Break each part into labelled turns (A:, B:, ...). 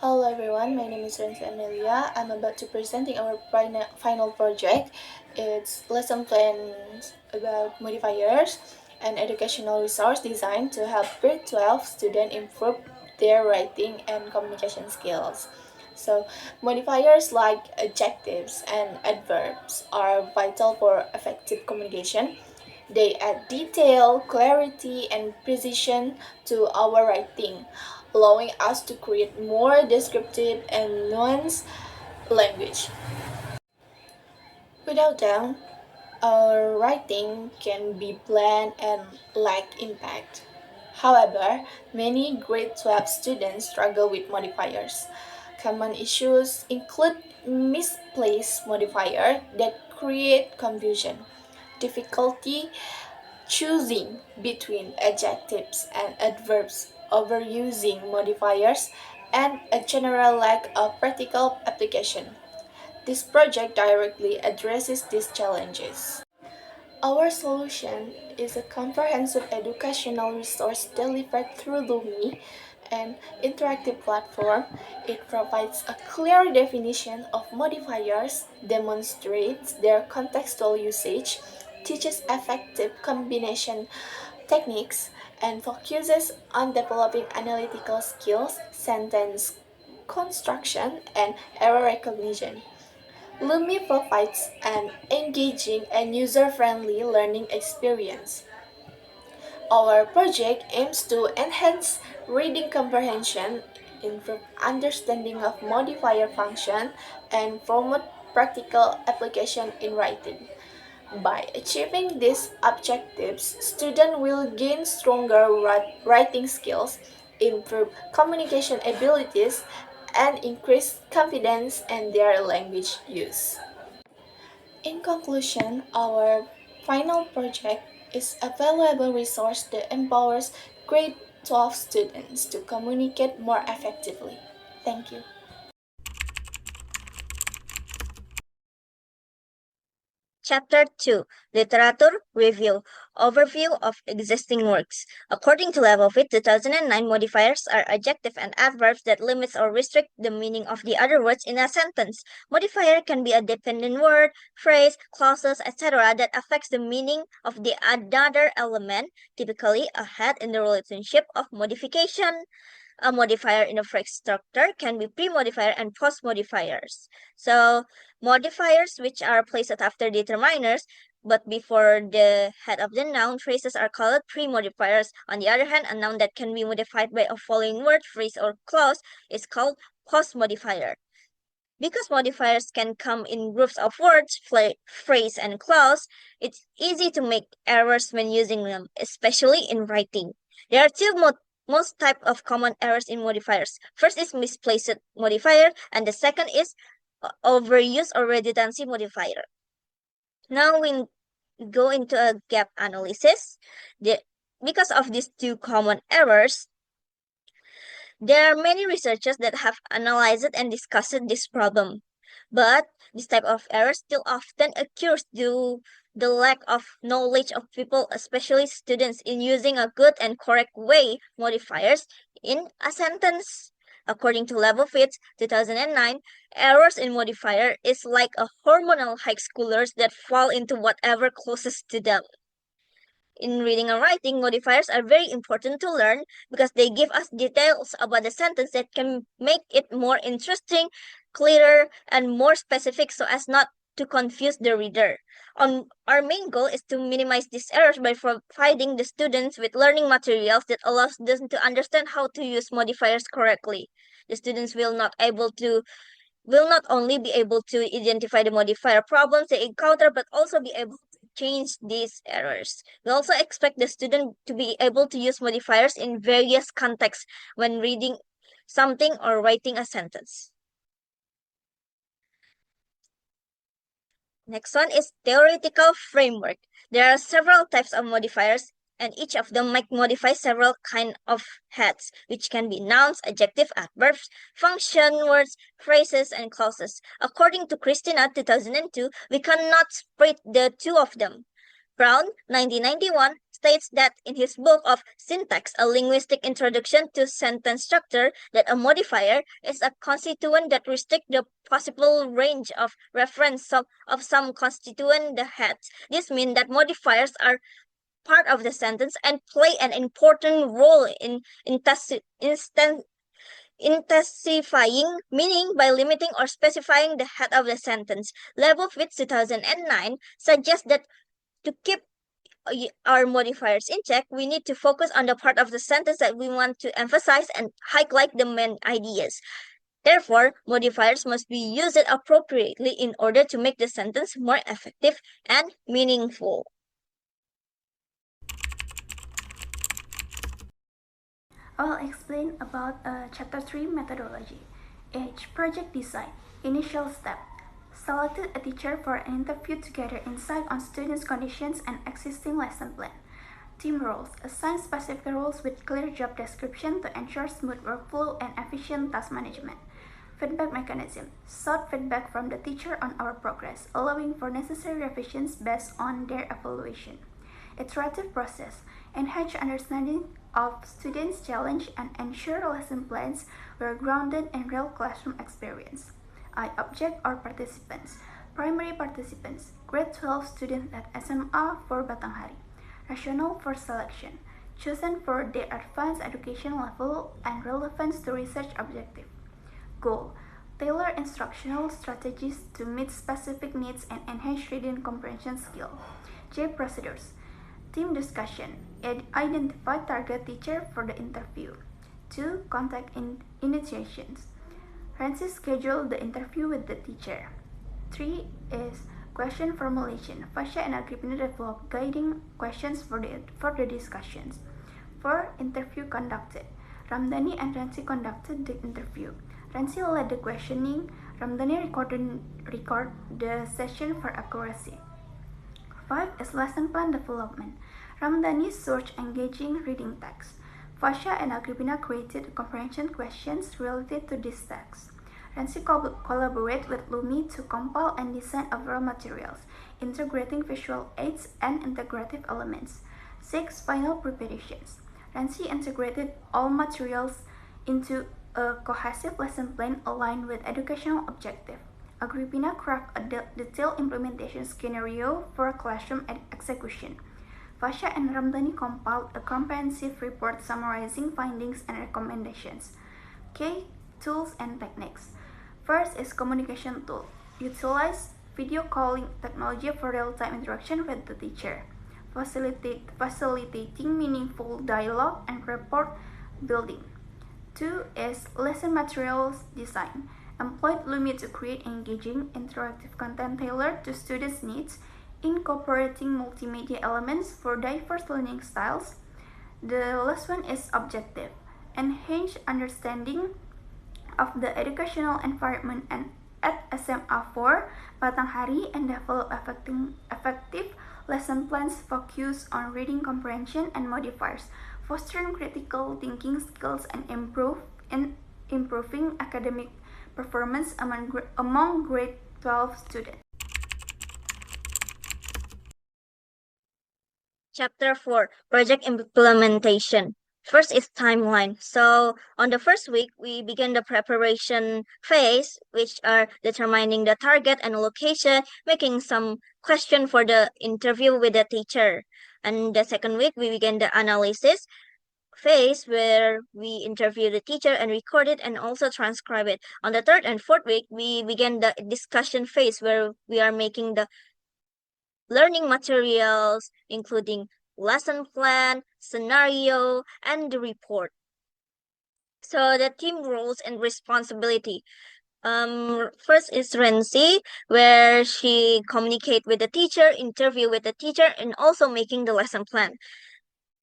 A: Hello everyone, my name is Rensi Amelia. I'm about to presenting our final project. It's lesson plans about modifiers and educational resource designed to help grade 12 students improve their writing and communication skills. So, modifiers like adjectives and adverbs are vital for effective communication. They add detail, clarity, and precision to our writing, allowing us to create more descriptive and nuanced language. Without them, our writing can be bland and lack impact. However, many grade 12 students struggle with modifiers. Common issues include misplaced modifier that create confusion, difficulty choosing between adjectives and adverbs, overusing modifiers, and a general lack of practical application. This project directly addresses these challenges. Our solution is a comprehensive educational resource delivered through Lumi, an interactive platform. It provides a clear definition of modifiers, demonstrates their contextual usage, teaches effective combination techniques, and focuses on developing analytical skills, sentence construction, and error recognition. Lumi provides an engaging and user-friendly learning experience. Our project aims to enhance reading comprehension, improve understanding of modifier function, and promote practical application in writing. By achieving these objectives, students will gain stronger writing skills, improve communication abilities, and increase confidence in their language use. In conclusion, our final project is a valuable resource that empowers grade 12 students to communicate more effectively. Thank you.
B: Chapter 2 Literature Review Overview of Existing Works. According to Level Fit 2009, modifiers are adjective and adverbs that limit or restrict the meaning of the other words in a sentence. Modifier can be a dependent word, phrase, clauses, etc. that affects the meaning of the other element, typically a head in the relationship of modification. A modifier in a phrase structure can be pre-modifier and post-modifiers. So modifiers which are placed after determiners but before the head of the noun phrases are called pre-modifiers. On the other hand, a noun that can be modified by a following word, phrase, or clause is called post-modifier. Because modifiers can come in groups of words, phrase, and clause, it's easy to make errors when using them, especially in writing. There are two most type of common errors in modifiers. First is misplaced modifier, and the second is overuse or redundancy modifier. Now we go into a gap analysis. Because of these two common errors, there are many researchers that have analyzed and discussed this problem, but this type of error still often occurs due the lack of knowledge of people, especially students, in using a good and correct way modifiers in a sentence. According to Level Fits 2009, errors in modifier is like a hormonal high schoolers that fall into whatever closest to them. In reading and writing, modifiers are very important to learn because they give us details about the sentence that can make it more interesting, clearer, and more specific so as not to confuse the reader. Our main goal is to minimize these errors by providing the students with learning materials that allows them to understand how to use modifiers correctly. The students will not only be able to identify the modifier problems they encounter, but also be able to change these errors. We also expect the student to be able to use modifiers in various contexts when reading something or writing a sentence. Next one is theoretical framework. There are several types of modifiers and each of them might modify several kind of heads, which can be nouns, adjective, adverbs, function words, phrases, and clauses. According to Christina 2002, we cannot split the two of them. Brown 1991 states that in his book of Syntax, A Linguistic Introduction to Sentence Structure, that a modifier is a constituent that restricts the possible range of reference of some constituent the heads. This means that modifiers are part of the sentence and play an important role in intensifying meaning by limiting or specifying the head of the sentence. Leibovitz 2009 suggests that to keep our modifiers in check, we need to focus on the part of the sentence that we want to emphasize and highlight the main ideas. Therefore, modifiers must be used appropriately in order to make the sentence more effective and meaningful.
C: I'll explain about Chapter 3 methodology. H. Project design. Initial step. Selected a teacher for an interview to gather insight on students' conditions and existing lesson plan. Team roles. Assign specific roles with clear job description to ensure smooth workflow and efficient task management. Feedback mechanism. Sought feedback from the teacher on our progress, allowing for necessary revisions based on their evaluation. Iterative process. Enhance understanding of students' challenge and ensure lesson plans were grounded in real classroom experience. I. Object or participants. Primary participants. Grade 12 students at SMA for Batanghari. Rationale for selection. Chosen for their advanced education level and relevance to research objective. Goal. Tailor instructional strategies to meet specific needs and enhance reading comprehension skill. J. Procedures. Team discussion. Identify target teacher for the interview. 2. Contact initiations. Rensi scheduled the interview with the teacher. 3 is question formulation. Vasya and Agripina developed guiding questions for the discussions. 4. Interview conducted. Ramdhani and Rensi conducted the interview. Rensi led the questioning. Ramdhani recorded the session for accuracy. 5 is lesson plan development. Ramdhani searched engaging reading text. Vasya and Agripina created comprehension questions related to this text. Rensi collaborated with Lumi to compile and design overall materials, integrating visual aids and integrative elements. 6. Final preparations. Rensi integrated all materials into a cohesive lesson plan aligned with educational objective. Agripina crafted a detailed implementation scenario for classroom execution. Vasya and Ramdhani compiled a comprehensive report summarizing findings and recommendations. K. Tools and techniques. First is communication tool. Utilize video calling technology for real-time interaction with the teacher, facilitating meaningful dialogue and rapport building. 2 is lesson materials design. Employed Lumi to create engaging, interactive content tailored to students' needs, incorporating multimedia elements for diverse learning styles. The last one is objective. Enhance understanding of the educational environment and at SMA 4, Batanghari, and develop effective lesson plans focused on reading comprehension and modifiers, fostering critical thinking skills and improving academic performance among grade 12 students.
B: Chapter 4 Project Implementation. First is timeline. So, on the first week, we begin the preparation phase, which are determining the target and location, making some question for the interview with the teacher. And the second week, we begin the analysis phase where we interview the teacher and record it and also transcribe it. On the third and fourth week, we begin the discussion phase where we are making the learning materials, including lesson plan, scenario, and the report. So the team roles and responsibility. First is Rensi, where she communicate with the teacher, interview with the teacher, and also making the lesson plan.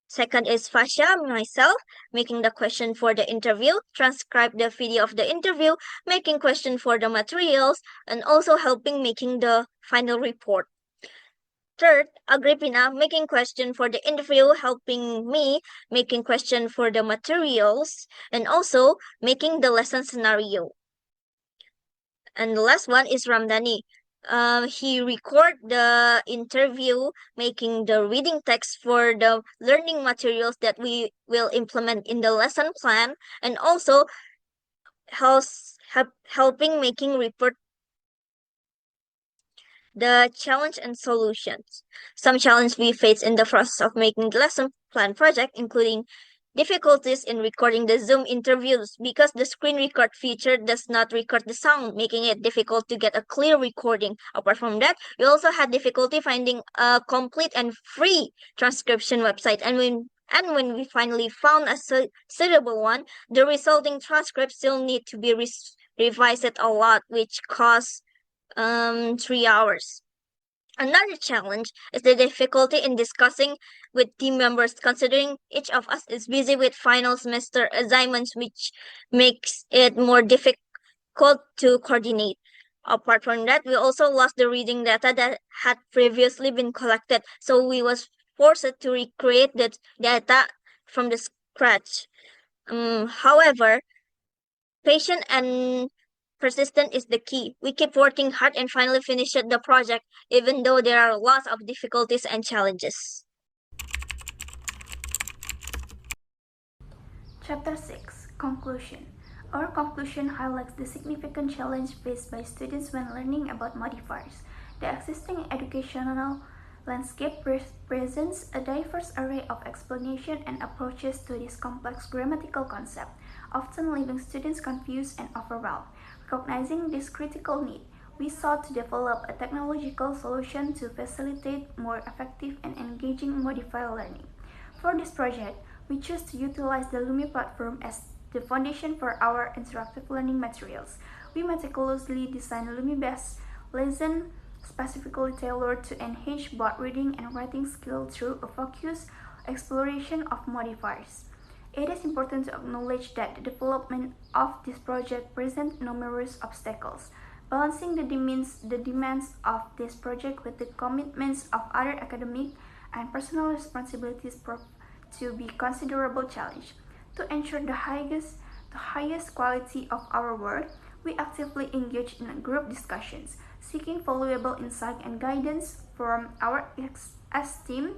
B: Second is Fasha, myself, making the question for the interview, transcribe the video of the interview, making question for the materials, and also helping making the final report. Third, Agripina, making question for the interview, helping me, making question for the materials, and also making the lesson scenario. And the last one is Ramdhani, he record the interview, making the reading text for the learning materials that we will implement in the lesson plan, and also helping making report the challenge and solutions. Some challenge we face in the process of making the lesson plan project, including difficulties in recording the Zoom interviews because the screen record feature does not record the sound, making it difficult to get a clear recording. Apart from that, we also had difficulty finding a complete and free transcription website. And when we finally found a suitable one, the resulting transcripts still need to be revised a lot, which costs 3 hours. Another challenge is the difficulty in discussing with team members, considering each of us is busy with final semester assignments, which makes it more difficult to coordinate. Apart from that, we also lost the reading data that had previously been collected, so we was forced to recreate the data from the scratch. However, patient and persistent is the key. We keep working hard and finally finish the project, even though there are lots of difficulties and challenges.
C: Chapter 6 Conclusion. Our conclusion highlights the significant challenge faced by students when learning about modifiers. The existing educational landscape presents a diverse array of explanations and approaches to this complex grammatical concept, often leaving students confused and overwhelmed. Recognizing this critical need, we sought to develop a technological solution to facilitate more effective and engaging modifier learning. For this project, we chose to utilize the Lumi platform as the foundation for our interactive learning materials. We meticulously designed Lumi-based lessons specifically tailored to enhance both reading and writing skills through a focused exploration of modifiers. It is important to acknowledge that the development of this project presents numerous obstacles. Balancing the demands of this project with the commitments of other academic and personal responsibilities proved to be a considerable challenge. To ensure the highest quality of our work, we actively engage in group discussions, seeking valuable insight and guidance from our esteemed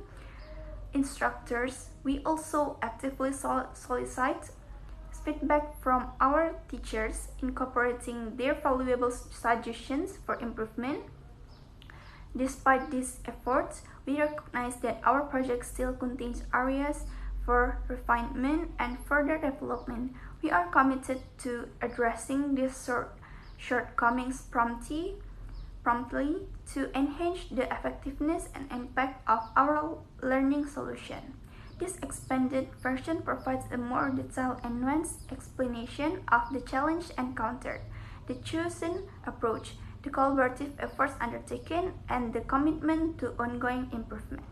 C: instructors. We also actively solicit feedback from our teachers, incorporating their valuable suggestions for improvement. Despite these efforts, we recognize that our project still contains areas for refinement and further development. We are committed to addressing these shortcomings promptly to enhance the effectiveness and impact of our learning solution. This expanded version provides a more detailed and nuanced explanation of the challenge encountered, the chosen approach, the collaborative efforts undertaken, and the commitment to ongoing improvement.